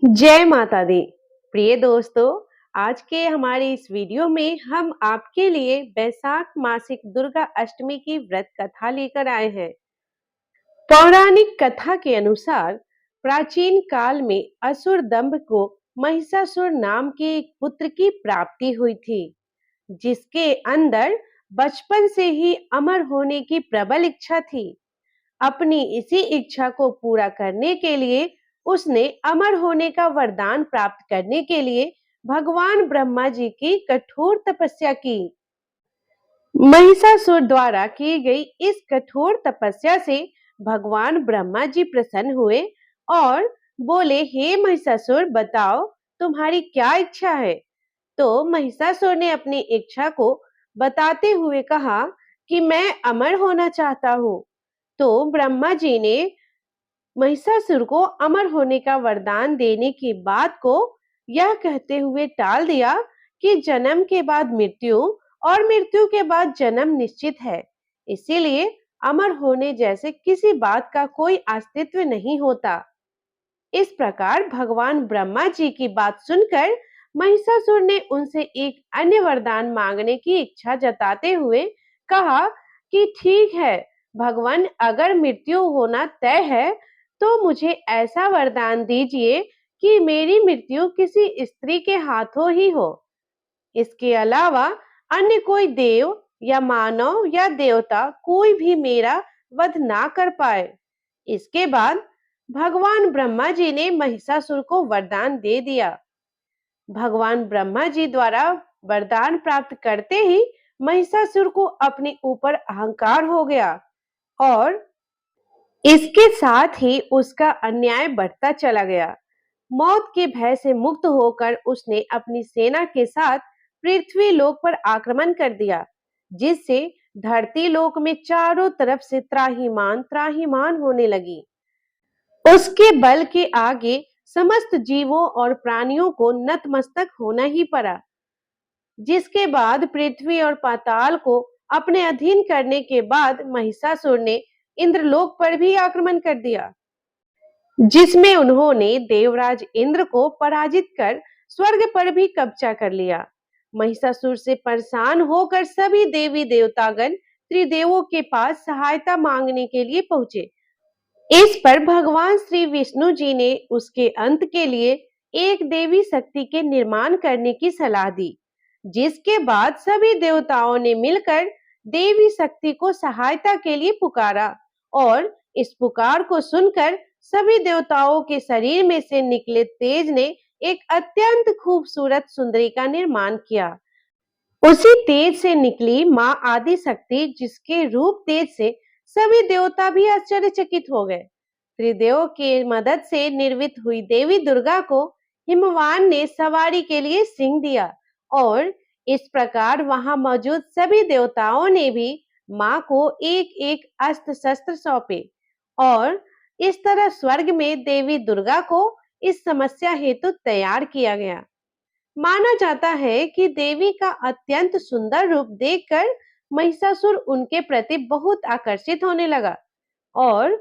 जय माता दी। प्रिय दोस्तों, आज के हमारे इस वीडियो में हम आपके लिए बैसाख मासिक दुर्गा अष्टमी की व्रत कथा लेकर आए हैं। पौराणिक कथा के अनुसार प्राचीन काल में असुर दंभ को महिषासुर नाम के एक पुत्र की प्राप्ति हुई थी, जिसके अंदर बचपन से ही अमर होने की प्रबल इच्छा थी। अपनी इसी इच्छा को पूरा करने के लिए उसने अमर होने का वरदान प्राप्त करने के लिए भगवान ब्रह्मा जी की कठोर तपस्या की। महिषासुर द्वारा की गई इस कठोर तपस्या से भगवान ब्रह्मा जी प्रसन्न हुए और बोले, हे महिषासुर, बताओ तुम्हारी क्या इच्छा है। तो महिषासुर ने अपनी इच्छा को बताते हुए कहा कि मैं अमर होना चाहता हूँ। तो ब्रह्मा जी ने महिषासुर को अमर होने का वरदान देने की बात को यह कहते हुए टाल दिया कि जन्म के बाद मृत्यु और मृत्यु के बाद जन्म निश्चित है, इसीलिए अमर होने जैसे किसी बात का कोई अस्तित्व नहीं होता। इस प्रकार भगवान ब्रह्मा जी की बात सुनकर महिषासुर ने उनसे एक अन्य वरदान मांगने की इच्छा जताते हुए कहा कि ठीक है भगवान, अगर मृत्यु होना तय है तो मुझे ऐसा वरदान दीजिए कि मेरी मृत्यु किसी स्त्री के हाथों ही हो। इसके अलावा अन्य कोई देव या मानव या देवता कोई भी मेरा वध ना कर पाए। इसके बाद भगवान ब्रह्मा जी ने महिषासुर को वरदान दे दिया। भगवान ब्रह्मा जी द्वारा वरदान प्राप्त करते ही महिषासुर को अपने ऊपर अहंकार हो गया और इसके साथ ही उसका अन्याय बढ़ता चला गया। मौत के भय से मुक्त होकर उसने अपनी सेना के साथ पृथ्वी लोक पर आक्रमण कर दिया, जिससे धरती लोक में चारों तरफ से त्राहिमाम त्राहिमाम होने लगी। उसके बल के आगे समस्त जीवों और प्राणियों को नतमस्तक होना ही पड़ा। जिसके बाद पृथ्वी और पाताल को अपने अधीन करने के बाद महिषासुर ने इंद्रलोक पर भी आक्रमण कर दिया, जिसमें उन्होंने देवराज इंद्र को पराजित कर स्वर्ग पर भी कब्जा कर लिया। महिषासुर से परेशान होकर सभी देवी देवतागण त्रिदेवों के पास सहायता मांगने के लिए पहुंचे। इस पर भगवान श्री विष्णु जी ने उसके अंत के लिए एक देवी शक्ति के निर्माण करने की सलाह दी, जिसके बाद सभी देवताओं ने मिलकर देवी शक्ति को सहायता के लिए पुकारा और इस पुकार को सुनकर सभी देवताओं के शरीर में से निकले तेज ने एक अत्यंत खूबसूरत सुंदरी का निर्माण किया। उसी तेज से निकली मां आदि शक्ति, जिसके रूप तेज से सभी देवता भी आश्चर्यचकित हो गए। त्रिदेव की मदद से निर्मित हुई देवी दुर्गा को हिमवान ने सवारी के लिए सिंह दिया और इस प्रकार वहां मौजूद सभी देवताओं ने भी मां को एक एक अस्त्र शस्त्र सौंपे और इस तरह स्वर्ग में देवी दुर्गा को इस समस्या हेतु तैयार किया गया। माना जाता है कि देवी का अत्यंत सुंदर रूप देखकर महिषासुर उनके प्रति बहुत आकर्षित होने लगा और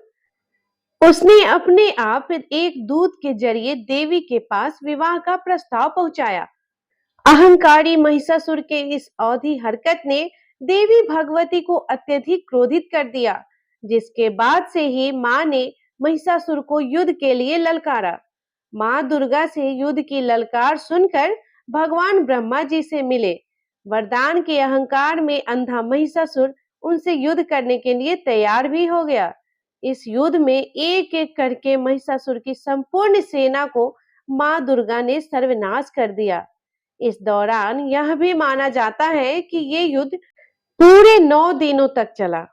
उसने अपने आप एक दूत के जरिए देवी के पास विवाह का प्रस्ताव पहुंचाया। अहंकारी महिषासुर के इस औधी हरकत ने देवी भगवती को अत्यधिक क्रोधित कर दिया, जिसके बाद से ही मां ने महिषासुर को युद्ध के लिए ललकारा। मां दुर्गा से युद्ध की ललकार सुनकर भगवान ब्रह्मा जी से मिले। वरदान के अहंकार में अंधा महिषासुर उनसे युद्ध करने के लिए तैयार भी हो गया। इस युद्ध में एक एक करके महिषासुर की संपूर्ण सेना को मां दुर्गा ने सर्वनाश कर दिया। इस दौरान यह भी माना जाता है कि ये युद्ध पूरे 9 दिनों तक चला।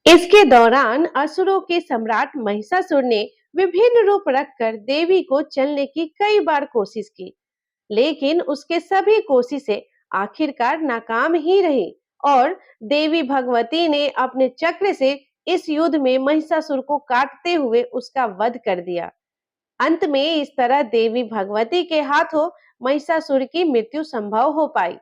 इसके दौरान असुरों के सम्राट महिषासुर ने विभिन्न रूप रखकर देवी को चलने की कई बार कोशिश की, लेकिन उसके सभी कोशिशें आखिरकार नाकाम ही रही और देवी भगवती ने अपने चक्र से इस युद्ध में महिषासुर को काटते हुए उसका वध कर दिया। अंत में इस तरह देवी भगवती के हाथों महिषासुर की मृत्यु संभव हो पाई।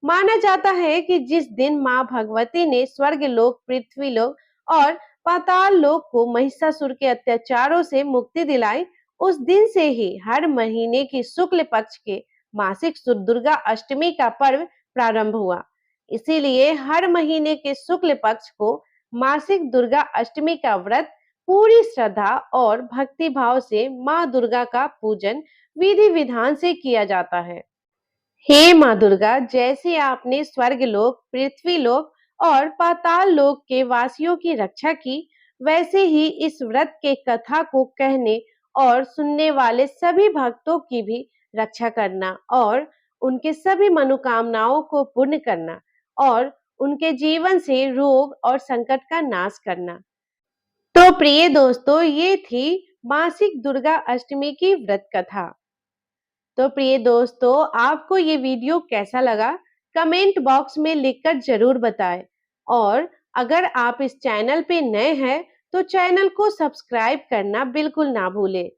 माना जाता है कि जिस दिन मां भगवती ने स्वर्ग लोक, पृथ्वी लोक और पाताल लोक को महिषासुर के अत्याचारों से मुक्ति दिलाई, उस दिन से ही हर महीने की शुक्ल पक्ष के मासिक दुर्गा अष्टमी का पर्व प्रारंभ हुआ। इसीलिए हर महीने के शुक्ल पक्ष को मासिक दुर्गा अष्टमी का व्रत पूरी श्रद्धा और भक्ति भाव से माँ दुर्गा का पूजन विधि विधान से किया जाता है। हे माँ दुर्गा, जैसे आपने स्वर्ग लोक, पृथ्वी लोक और पाताल लोक के वासियों की रक्षा की, वैसे ही इस व्रत के कथा को कहने और सुनने वाले सभी भक्तों की भी रक्षा करना और उनके सभी मनोकामनाओं को पूर्ण करना और उनके जीवन से रोग और संकट का नाश करना। तो प्रिय दोस्तों, ये थी मासिक दुर्गा अष्टमी की व्रत कथा। तो प्रिय दोस्तों, आपको ये वीडियो कैसा लगा? कमेंट बॉक्स में लिखकर जरूर बताएं। और अगर आप इस चैनल पे नए हैं तो चैनल को सब्सक्राइब करना बिल्कुल ना भूलें,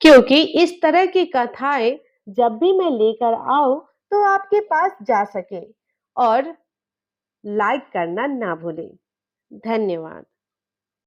क्योंकि इस तरह की कथाएं जब भी मैं लेकर आऊं तो आपके पास जा सके। और लाइक करना ना भूलें। धन्यवाद।